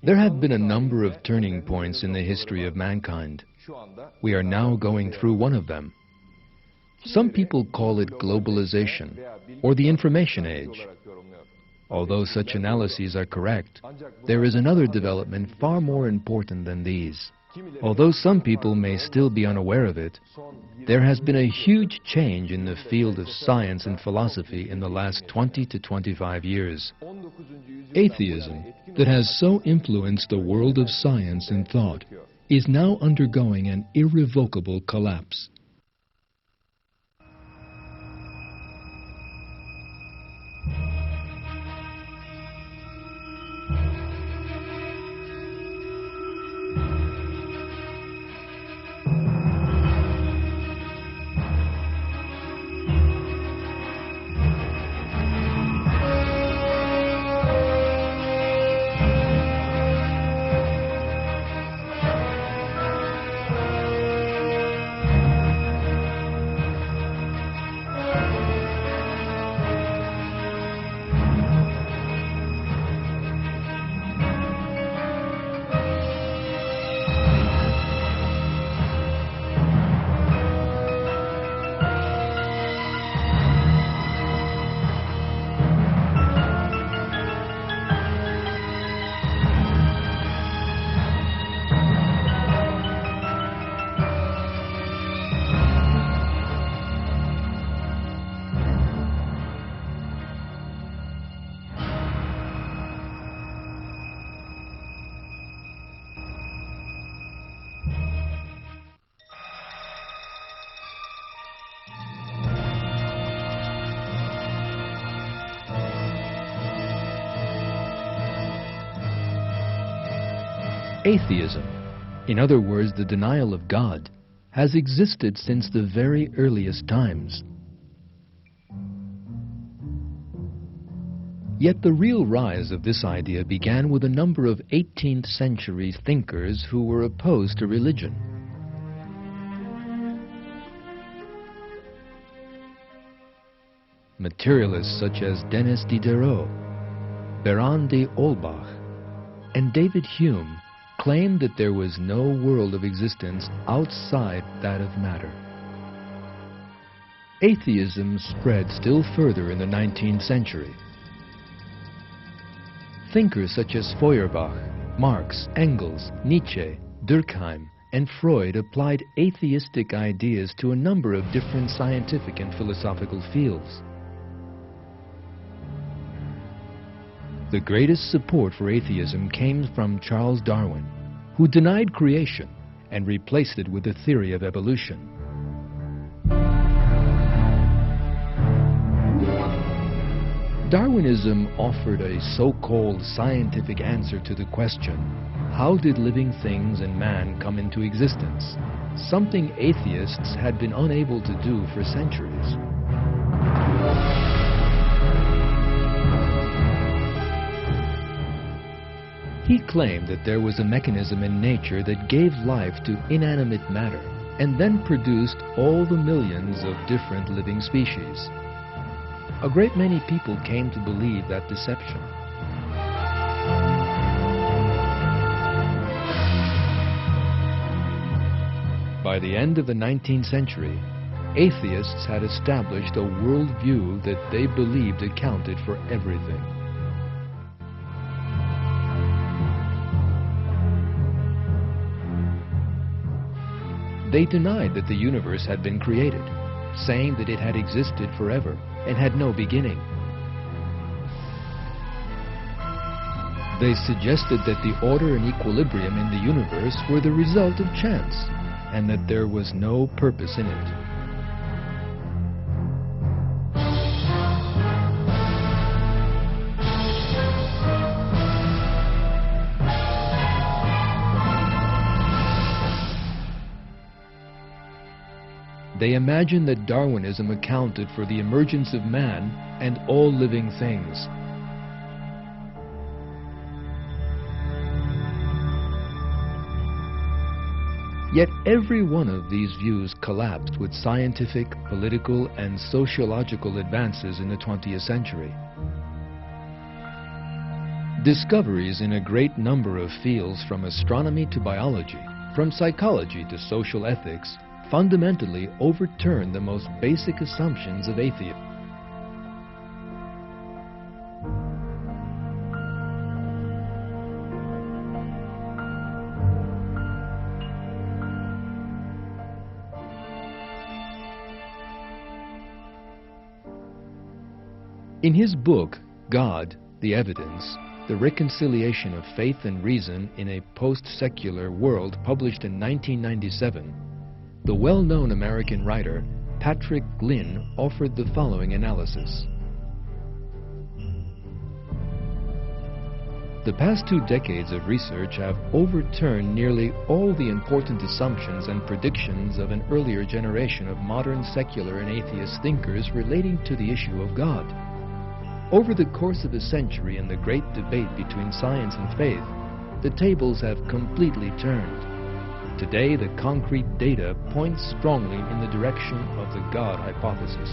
There have been a number of turning points in the history of mankind. We are now going through one of them. Some people call it globalization or the information age. Although such analyses are correct, there is another development far more important than these. Although some people may still be unaware of it, there has been a huge change in the field of science and philosophy in the last 20 to 25 years. Atheism, that has so influenced the world of science and thought, is now undergoing an irrevocable collapse. Atheism, in other words, the denial of God, has existed since the very earliest times. Yet the real rise of this idea began with a number of 18th century thinkers who were opposed to religion. Materialists such as Denis Diderot, Baron de Holbach, and David Hume claimed that there was no world of existence outside that of matter. Atheism spread still further in the 19th century. Thinkers such as Feuerbach, Marx, Engels, Nietzsche, Durkheim, and Freud applied atheistic ideas to a number of different scientific and philosophical fields. The greatest support for atheism came from Charles Darwin, who denied creation and replaced it with the theory of evolution. Darwinism offered a so-called scientific answer to the question, how did living things and man come into existence? Something atheists had been unable to do for centuries. He claimed that there was a mechanism in nature that gave life to inanimate matter and then produced all the millions of different living species. A great many people came to believe that deception. By the end of the 19th century, atheists had established a worldview that they believed accounted for everything. They denied that the universe had been created, saying that it had existed forever and had no beginning. They suggested that the order and equilibrium in the universe were the result of chance, and that there was no purpose in it. They imagined that Darwinism accounted for the emergence of man and all living things. Yet every one of these views collapsed with scientific, political, and sociological advances in the 20th century. Discoveries in a great number of fields, from astronomy to biology, from psychology to social ethics, fundamentally overturn the most basic assumptions of atheism. In his book, God, the Evidence, The Reconciliation of Faith and Reason in a Post-Secular World, published in 1997, the well-known American writer Patrick Glynn offered the following analysis. The past 2 decades of research have overturned nearly all the important assumptions and predictions of an earlier generation of modern secular and atheist thinkers relating to the issue of God. Over the course of a century in the great debate between science and faith, the tables have completely turned. Today, the concrete data points strongly in the direction of the God hypothesis.